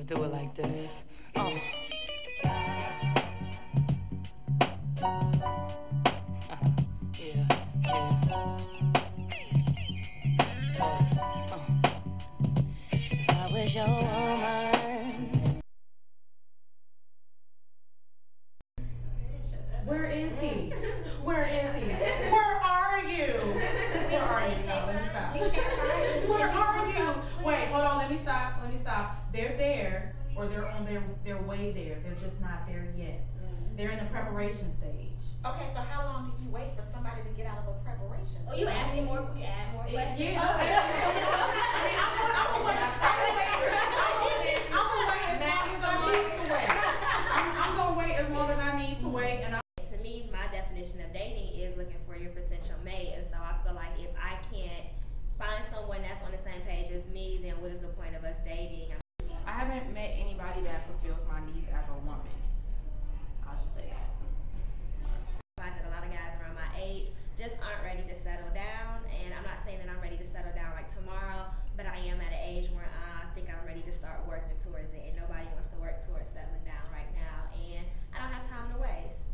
do it like this. Yeah, yeah. If I was your woman. Where is he? Where is he? Where are you? Just where are you? No, let me stop. Where are you? Wait, hold on. Let me stop. Let me stop. They're there, or they're on their way there. They're just not there yet. They're in the preparation stage. Okay, so how long do you wait for somebody to get out of a preparation stage? Oh, you asking more? We add more questions. Yeah. I'm gonna wait as long as I need to wait. And to me, my definition of dating is looking for your potential mate, and so I feel like if I can't find someone that's on the same page as me, then what is the point of us dating? I haven't met anybody that fulfills my needs as a woman. I'll just say that. I find that a lot of guys around my age just aren't ready to settle down, and I'm not saying that I'm ready to settle down like tomorrow, but I am at an age where I think I'm ready to start working towards it, and nobody wants to work towards settling down right now, and I don't have time to waste.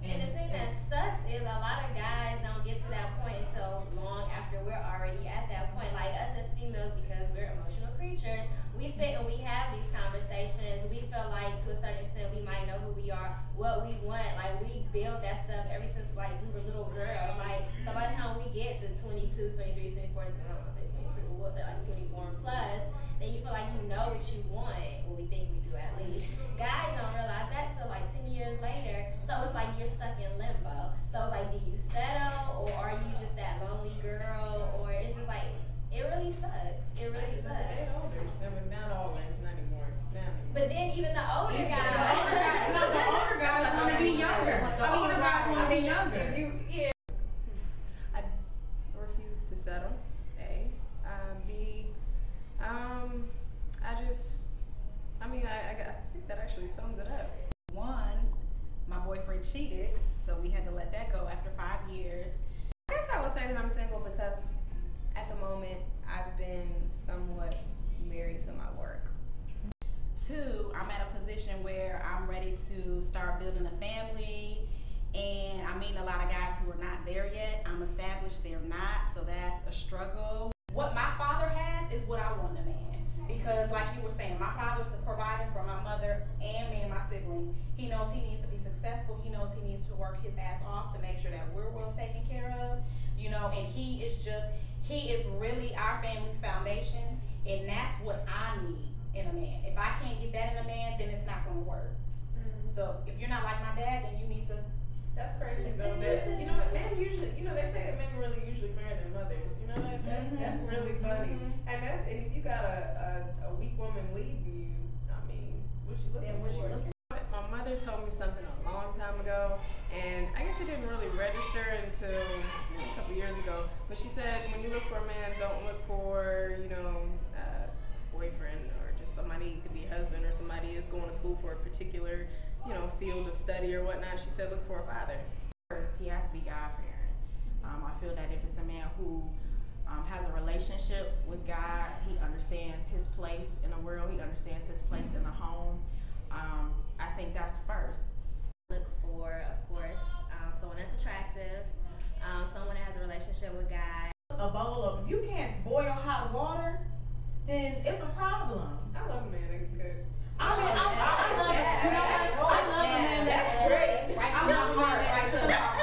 And the thing that sucks is a lot of guys don't get to that point so long after we're already at that point. Like us as females, because we're emotional creatures, we sit and we have these conversations. We feel like to a certain extent we might know who we are, what we want. Like we build that stuff ever since like we were little girls. Like so by the time we get the 22, 23, 24, I don't want to say 22, we'll say like 24 and plus, then you feel like you know what you want. Well, we think we do at least. Guys don't realize that till like 10 years later. So it's like you're stuck in limbo. So it's like, do you settle, or are you just that lonely girl, or it's just like, it really sucks. It really sucks. they're older. I mean, not always, not anymore. But then even the older guys. The older guys want to be younger. The older guys want to be younger. Yeah. I refuse to settle. A. B. I think that actually sums it up. One, my boyfriend cheated, so we had to let that go after 5 years. I guess I would say that I'm single because at the moment I've been somewhat married to my work. Two, I'm at a position where I'm ready to start building a family, and I meet a lot of guys who are not there yet. I'm established, they're not, so that's a struggle. What my father has is what I want in a man. Because like you were saying, my father was a provider for my mother and me and my siblings. He knows he needs to be successful. He knows he needs to work his ass off to make sure that we're well taken care of. You know, and he is really our family's foundation, and that's what I need in a man. If I can't get that in a man, then it's not going to work. So if you're not like my dad, then you need to. That's crazy though. You know, men usually, they say that men really usually marry their mothers. You know, that's really funny. And if you got a weak woman leave you, I mean, what you looking for? My mother told me something a long time ago, and I guess it didn't really register until a couple years ago. But she said, when you look for a man, don't look for, a boyfriend or just somebody, it could be a husband or somebody is going to school for a particular, field of study or whatnot. She said, look for a father. First, he has to be God-fearing. I feel that if it's a man who has a relationship with God, he understands his place in the world, he understands his place in the home. I think that's first. Look for, of course, someone that's attractive, someone that has a relationship with God. A bowl of, if you can't boil hot water, then it's a problem. I love a man that can cook. I love a man that's great. I love a man that's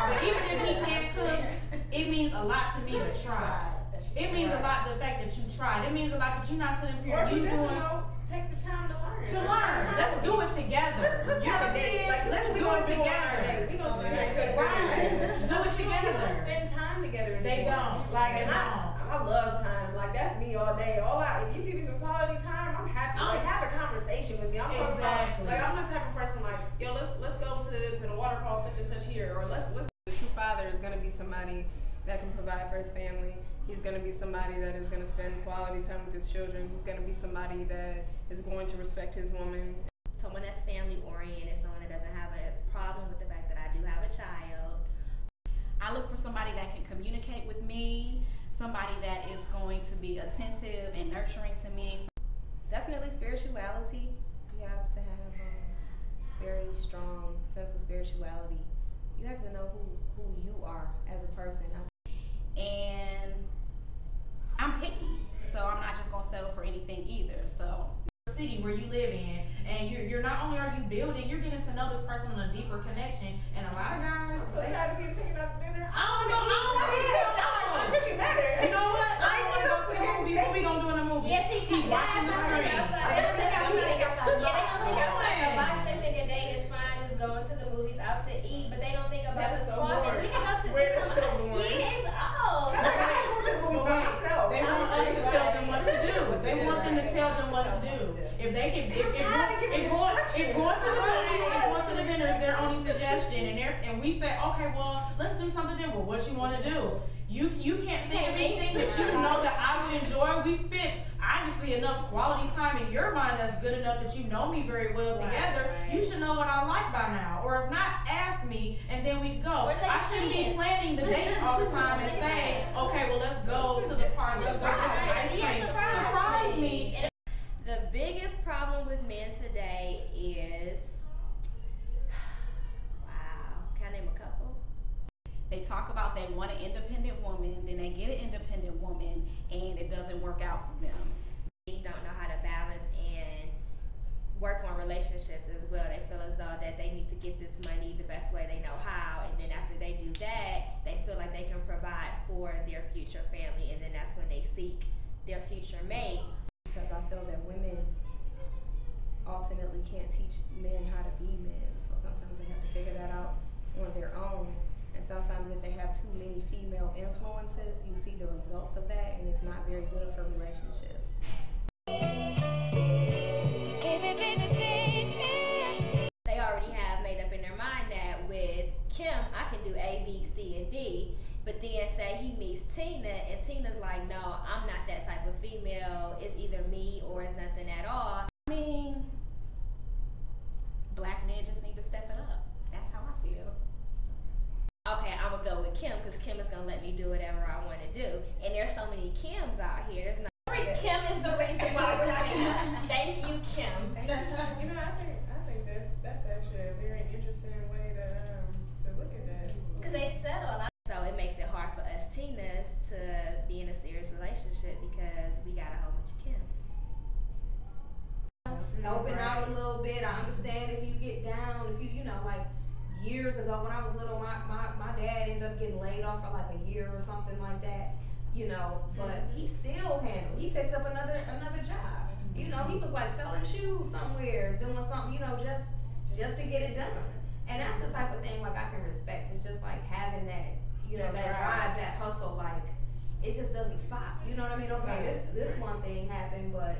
but even if he can't cook, it means a lot to me to try. It means a lot the fact that you tried. It means a lot that you're not sitting here and you doing. Take the time to learn. Let's do it together. Let's do it together. We gonna sit here and cook. Do it together. Spend time together. They don't. I love time. Like that's me all day. If you give me some quality time, I'm happy. Have a conversation with me. I'm talking about, I'm the type of person let's go to the waterfall such and such here, or let's. The true father is going to be somebody that can provide for his family. He's going to be somebody that is going to spend quality time with his children. He's going to be somebody that is going to respect his woman. Someone that's family oriented, someone that doesn't have a problem with the fact that I do have a child. I look for somebody that can communicate with me, somebody that is going to be attentive and nurturing to me. Definitely spiritual. spirituality. You have to have very strong sense of spirituality. You have to know who you are as a person. And I'm picky, so I'm not just gonna settle for anything either. So city where you live in, and you're not only are you building, you're getting to know this person on a deeper connection. And a lot of guys, I'm so tired of being taken out to dinner. I don't know. I'm cooking better. You know what? I ain't gonna go to the movies. What we gonna do in the movie? Yes, he keep watching the screen. They don't think outside. Yeah, they don't think outside the box. They think a date is fine, just going to the movies, out to eat, but they don't think about the small things. We can go to this. Yeah, it's all. They want us to tell them what to do. They want them to tell them what to do. If they can, if going to the dinner is their only suggestion, and we say, okay, well, let's do something different. Well, what you want to do? You can't think of anything that you know that I would enjoy. We've spent obviously enough quality time in your mind that's good enough that you know me very well together. You should know what I like by now. Or if not, ask me and then we go. I shouldn't be planning the dates all the time and say, okay, well, let's go to the park. Let's go to the ice cream. Surprise me. The biggest problem with men today is, wow, can I name a couple? they talk about they want an independent woman, then they get an independent woman, and it doesn't work out for them. They don't know how to balance and work on relationships as well. They feel as though that they need to get this money the best way they know how, and then after they do that, they feel like they can provide for their future family, and then that's when they seek their future mate. Because I feel that women ultimately can't teach men how to be men, so sometimes they have to figure that out on their own. And sometimes if they have too many female influences, you see the results of that, and it's not very good for relationships. They already have made up in their mind that with Kim, I can do A, B, C, and D. But then say he meets Tina, and Tina's like, no, I'm not that type of female. It's either me or it's nothing at all. I mean, black men just need to step it up. That's how I feel. Okay, I'm gonna go with Kim because Kim is gonna let me do whatever I want to do. And there's so many Kims out here. There's not. Kim is the reason why we're saying thank you, Kim. You know, I think that's actually a very interesting way to look at that. Because they settle a lot. So it makes it hard for us Tinas to be in a serious relationship because we got a whole bunch of Kims. Helping out a little bit. I understand if you get down, if you know, like years ago when I was little, my dad ended up getting laid off for like a year or something like that, you know, but he still handled. He picked up another job. You know, he was like selling shoes somewhere, doing something, you know, just to get it done. And that's the type of thing like I can respect. It's just like having that, you know, that drive, that hustle, like it just doesn't stop. You know what I mean? Okay, this one thing happened, but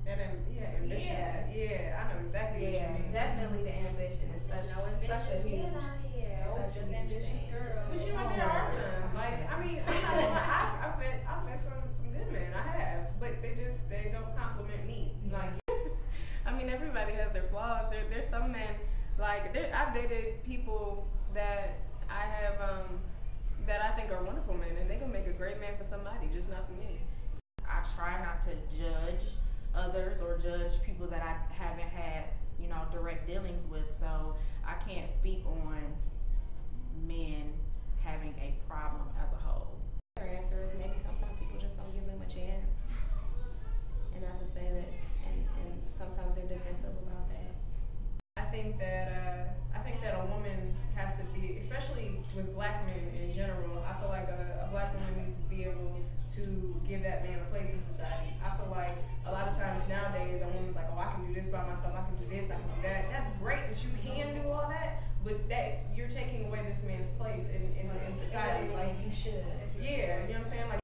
ambition. Yeah, I know exactly what you mean. Definitely the ambition is such a huge, such a ambitious girl. But you know, there are some. Like, I mean, I've met some good men. I have, but they don't compliment me. Like, I mean, everybody has their flaws. There's some men, like, I've dated people that I have, that I think are wonderful men, and they can make a great man for somebody, just not for me. I try not to judge others or judge people that I haven't had, you know, direct dealings with, so I can't speak on men having a problem as a whole. Their answer is maybe sometimes people just don't give them a chance, and not to say that, and sometimes they're defensive about that. I think that a woman has to be, especially with black men in general, I feel like a black woman needs to be able to give that man a place in society. I feel like a lot of times nowadays a woman's like, oh, I can do this by myself, I can do this, I can do that. That's great that you can do all that, but that you're taking away this man's place in society. Like you should. Yeah, you know what I'm saying? Like